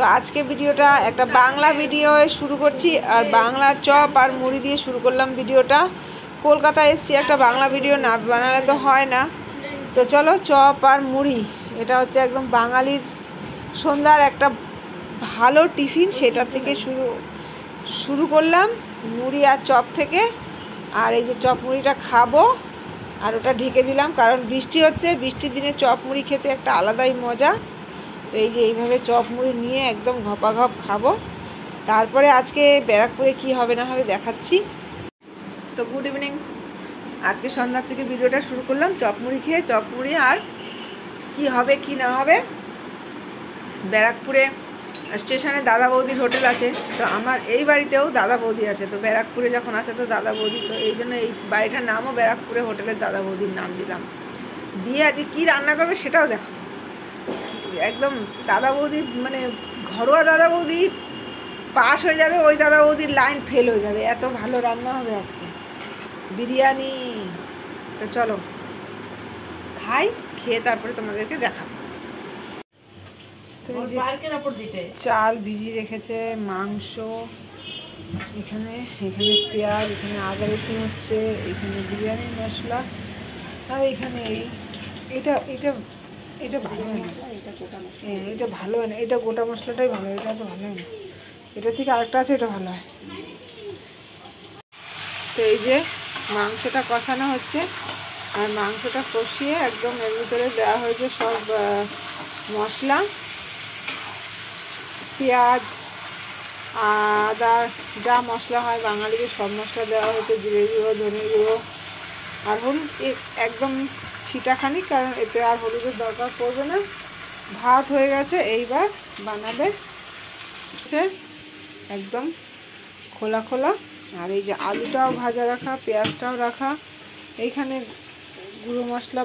তো আজকে ভিডিওটা একটা বাংলা ভিডিও শুরু করছি, আর বাংলা চপ আর মুড়ি দিয়ে শুরু করলাম ভিডিওটা। কলকাতায় এসেছি, একটা বাংলা ভিডিও না বানালে তো হয় না। তো চলো, চপ আর মুড়ি, এটা হচ্ছে একদম বাঙালির সন্ধ্যার একটা ভালো টিফিন, সেটার থেকে শুরু করলাম, মুড়ি আর চপ থেকে। আর এই যে চপ মুড়িটা খাবো, আর ওটা ঢেকে দিলাম কারণ বৃষ্টি হচ্ছে, বৃষ্টির দিনে চপ মুড়ি খেতে একটা আলাদাই মজা। তো এই যে এইভাবে চপ মুড়ি নিয়ে একদম ঘপাঘপ খাবো। তারপরে আজকে ব্যারাকপুরে কি হবে না হবে দেখাচ্ছি। তো গুড ইভিনিং, আজকে সন্ধ্যার থেকে ভিডিওটা শুরু করলাম চপ মুড়ি খেয়ে। চপ মুড়ি আর কি হবে কি না হবে, ব্যারাকপুরে স্টেশনে দাদা বৌদির হোটেল আছে। তো আমার এই বাড়িতেও দাদা বৌদি আছে, তো ব্যারাকপুরে যখন আছে তো দাদা বৌদি, তো এই জন্য এই বাড়িটার নামও ব্যারাকপুরে হোটেলের দাদা বৌদির নাম দিলাম। দিয়ে আজকে কী রান্না করবে সেটাও দেখো। একদম দাদা বৌদির মানে ঘরোয়া দাদা বৌদি পাস হয়ে যাবে, ওই দাদা বৌদির লাইন ফেল হয়ে যাবে, এত ভালো রান্না হবে আজকে। বিরিয়ানি। তো চলো খাই, খেয়ে তারপরে তোমাদেরকে দেখাবো। চাল ভিজিয়ে রেখেছে, মাংস, এখানে পেঁয়াজ, এখানে আদা রসুন হচ্ছে, এখানে বিরিয়ানি মশলা, আর এখানে এটা এটা এটা ভালো হয় না, এটা ভালো হয় না, এটা গোটা মশলাটাই ভালো হয়, এটা তো ভালো হয় না, এটা থেকে আরেকটা আছে, এটা ভালো হয়। তো এই যে মাংসটা কষানো হচ্ছে, আর মাংসটা কষিয়ে একদম এর ভিতরে দেওয়া হয়েছে সব মশলা, পেঁয়াজ, আদা, যা মশলা হয় বাঙালিদের সব মশলা দেওয়া হয়েছে, জিরে গুঁড়ো, ধনে গুঁড়ো, আর হলুদ একদম ছিটাখানি, কারণ এতে আর হলুদের দরকার পড়বে না। ভাত হয়ে গেছে, এইবার বানাবে একদম খোলা খোলা। আর এই যে আলুটাও ভাজা রাখা, পেঁয়াজটাও রাখা, এইখানে গুঁড়ো মশলা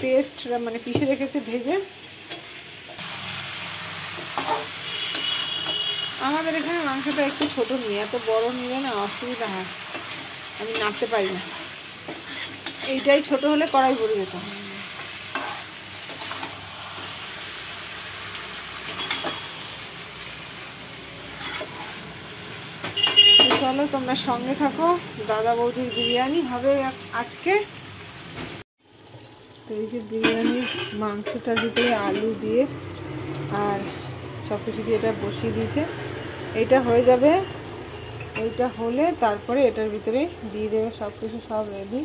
পেস্ট মানে পিষে রেখেছে ভেজে। আমাদের এখানে মাংসটা একটু ছোট নিয়ে, এত বড় নিলে না অসুবিধা হয়, আমি নাড়তে পারি না। এইটাই ছোট হলে কড়াই পড়ে যেত। চলো তোমরা সঙ্গে থাকো, দাদা বৌদির বিরিয়ানি হবে আজকে। তো এই যে বিরিয়ানির মাংসটার ভিতরে আলু দিয়ে আর সব কিছু দিয়ে এটা বসিয়ে দিয়েছে, এইটা হয়ে যাবে। এইটা হলে তারপরে এটার ভিতরে দিয়ে দেবে সব কিছু, সব রেডি।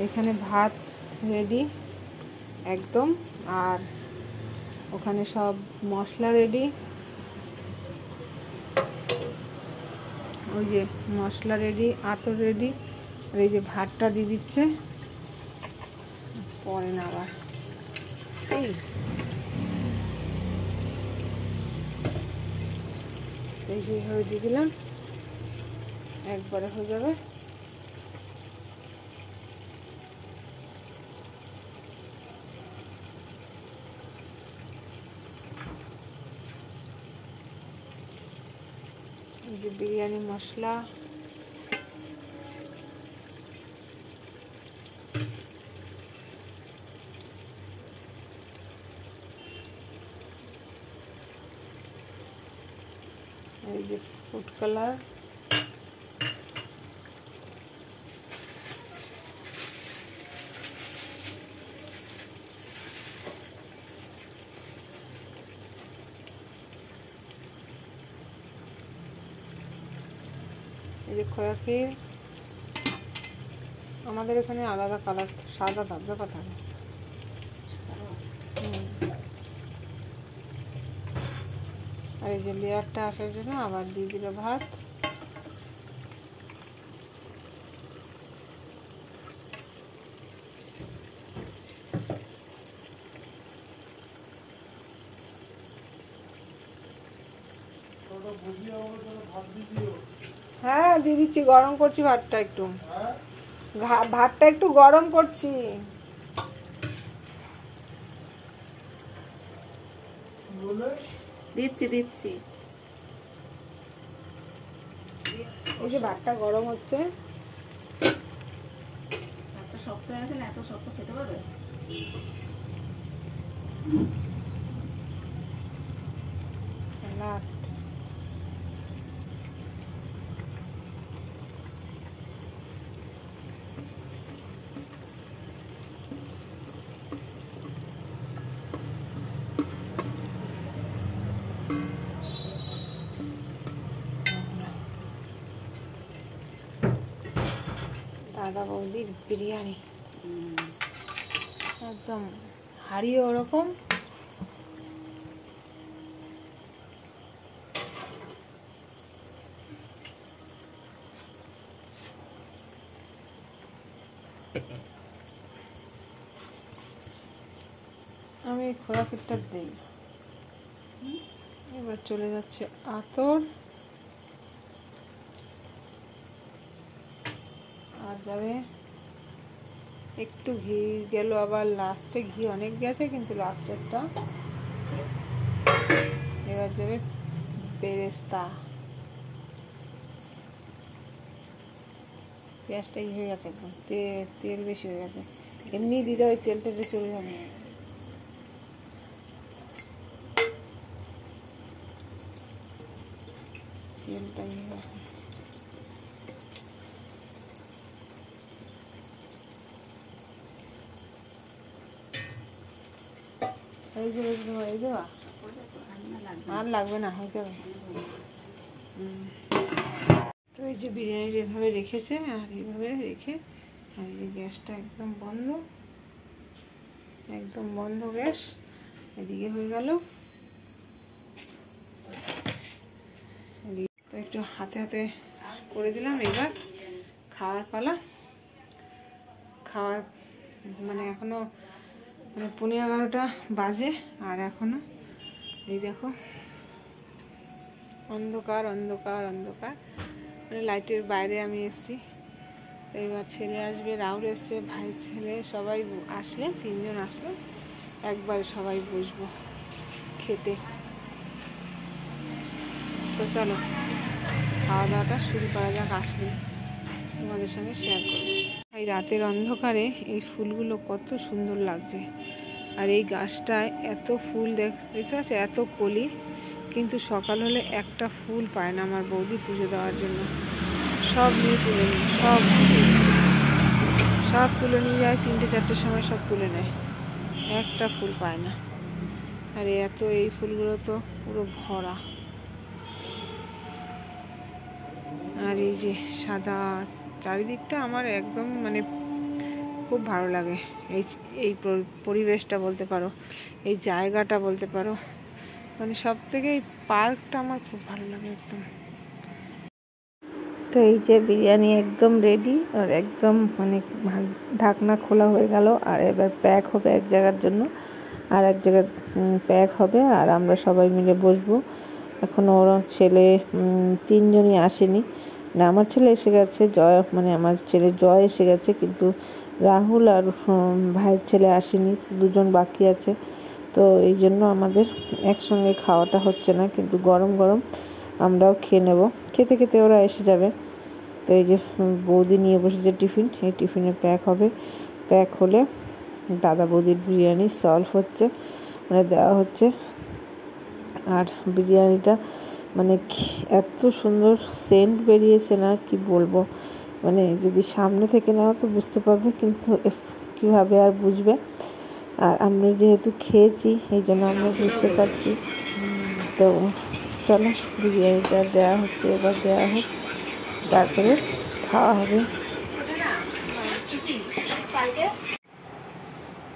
এখানে ভাত রেডি একদম, আর ওখানে সব মশলা রেডি, ওই যে মশলা রেডি, আতর রেডি, আর এই যে ভাতটা দিয়ে দিচ্ছে পরে না আবার এই যেভাবে দিয়ে দিলাম, একবারে হয়ে যাবে। এই যে বিরিয়ানি মশলা, এই যে ফুড কালার, এই যে খোয়া ক্ষীর। আমাদের এখানে আলাদা কালার, সাদা ধবধবা থাকে। আর এই যে লেয়ারটা আসার জন্য আবার দিয়ে দিল ভাত। হ্যাঁ দিয়ে দিচ্ছি, গরম করছি ভাতটা একটু, ভাতটা একটু গরম করছি। দিচ্ছি এই যে ভাতটা গরম হচ্ছে। ভাতটা শক্ত হয়ে গেছে না, এত শক্ত খেতে পারবে? দাদা বৌদির বিরিয়ানি, একদম হাড়িয়ে ওরকম। আমি খোরাকিটা দিই। এবার চলে যাচ্ছে আতর, আর যাবে একটু ঘি গেল, আবার লাস্টে ঘি অনেক গেছে কিন্তু লাস্টেরটা। এবার যাবে বেরেস্তা। পেঁয়াজটা হয়ে গেছে একদম, তেল বেশি হয়ে গেছে, এমনি দিতে ওই তেলটা চলে যাবে। তেলটা হয়ে গেছে, এই দেওয়া আর লাগবে না, হয়ে যাবে। তো এই যে বিরিয়ানির এভাবে রেখেছে, আর এইভাবে রেখে আর এই যে গ্যাসটা একদম বন্ধ, একদম বন্ধ গ্যাস। এদিকে হয়ে গেল, তো একটু হাতে হাতে করে দিলাম। এবার খাওয়ার পালা। খাওয়ার মানে এখনো মানে 11:30 বাজে, আর এখনো এই দেখো অন্ধকার অন্ধকার অন্ধকার, মানে লাইটের বাইরে আমি এসছি। এবার ছেলে আসবে, রাহুল এসছে, ভাইয়ের ছেলে, সবাই আসলে 3 জন আসলে একবারে সবাই বসবো খেতে। তো চলো খাওয়া দাওয়াটা শুরু করা যাক, আসলে তোমাদের সঙ্গে শেয়ার করবো। এই রাতের অন্ধকারে এই ফুলগুলো কত সুন্দর লাগছে, আর এই গাছটায় এত ফুল দেখতে পাচ্ছ, এত কলি, কিন্তু সকাল হলে একটা ফুল পায় না আমার বৌদি পুজো দেওয়ার জন্য। সব নিয়ে তুলে নিই, সব তুলে নিয়ে যায়, 3টে-4টের সময় সব তুলে নেয়, একটা ফুল পায় না। আর এত এই ফুলগুলো তো পুরো ভরা, আর এই যে সাদা চারিদিকটা আমার একদম মানে খুব ভালো লাগে। এই পরিবেশটা বলতে পারো, এই জায়গাটা বলতে পারো, মানে সব থেকে এই পার্কটা আমার খুব ভালো লাগে একদম। তো এই যে বিরিয়ানি একদম রেডি, আর একদম মানে ঢাকনা খোলা হয়ে গেল। আর এবার প্যাক হবে এক জায়গার জন্য, আর এক জায়গায় প্যাক হবে, আর আমরা সবাই মিলে বসবো। এখনও ওর ছেলে 3 জনই আসেনি, না আমার ছেলে এসে গেছে, জয় মানে আমার ছেলে জয় এসে গেছে, কিন্তু রাহুল আর ভাইয়ের ছেলে আসেনি, 2 জন বাকি আছে। তো এই জন্য আমাদের একসঙ্গে খাওয়াটা হচ্ছে না, কিন্তু গরম গরম আমরাও খেয়ে নেব, খেতে খেতে ওরা এসে যাবে। তো এই যে বৌদি নিয়ে বসেছে টিফিন, এই টিফিনে প্যাক হবে, প্যাক হলে দাদা বৌদির বিরিয়ানি সলভ হচ্ছে, মানে দেওয়া হচ্ছে। আর বিরিয়ানিটা মানে এত সুন্দর সেন্ট বেরিয়েছে না, কি বলবো, মানে যদি সামনে থেকে নাও তো বুঝতে পারবে, কিন্তু কীভাবে আর বুঝবে। আর আমরা যেহেতু খেয়েছি এই জন্য আমরা বুঝতে পারছি। তো চলো বিরিয়ানিটা দেওয়া হচ্ছে, এবার দেওয়া হোক, তারপরে খাওয়া হবে।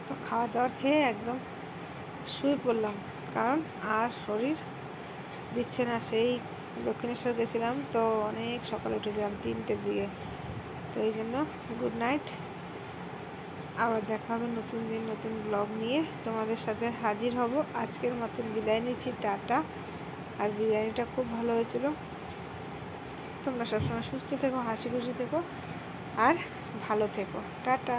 তো খাওয়া দাওয়া খেয়ে একদম শুয়ে পড়লাম, কারণ আর শরীর দিচ্ছে না। সেই দক্ষিণেশ্বর গেছিলাম, তো অনেক সকালে উঠেছিলাম 3টের দিকে, তো এই জন্য গুড নাইট। আবার দেখা হবে নতুন দিন নতুন ব্লগ নিয়ে, তোমাদের সাথে হাজির হব। আজকের মতন বিদায় নিচ্ছি, টাটা। আর বিরিয়ানিটা খুব ভালো হয়েছিল। তোমরা সবসময় সুস্থ থেকো, হাসি খুশি থেকো, আর ভালো থেকো, টাটা।